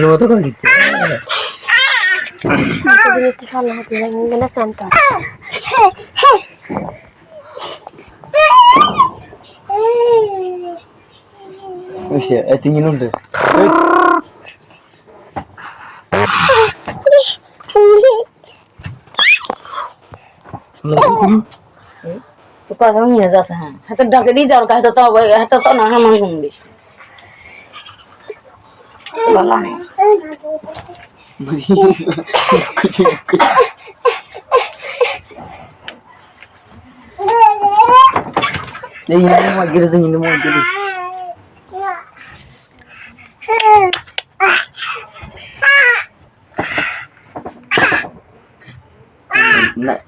মতো করে দিচ্ছে একটু সামনে হাতে গেলে শান্ত তিন মিনিট তো কথা নিয়ে যাচ্ছে হ্যাঁ হাতের ডাকে দিয়ে যাওয়ার কাছে তো হাতে তো না আমার শুনবিস বলা নেই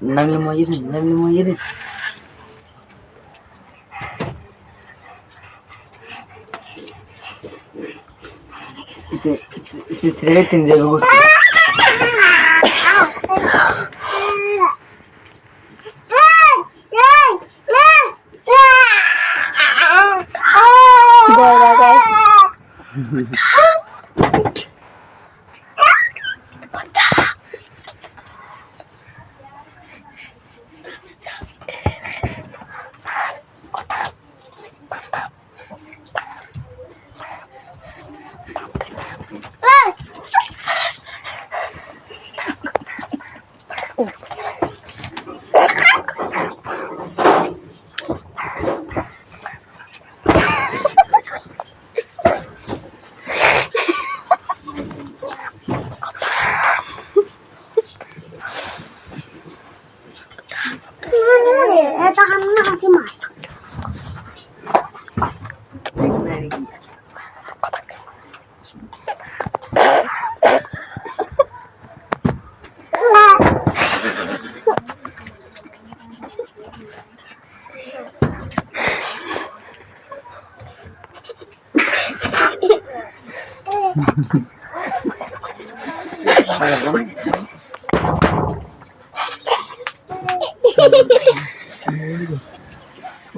Nang lima jadi. Itu seletin dia gue.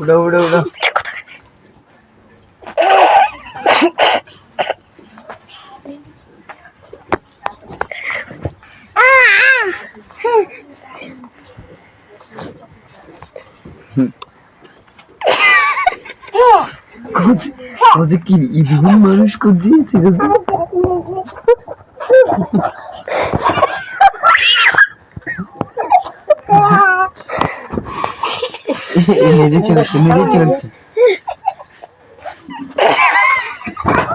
Udah. Cosa que ఇది মানুষ করছে ঠিক আছে মেরে চলছে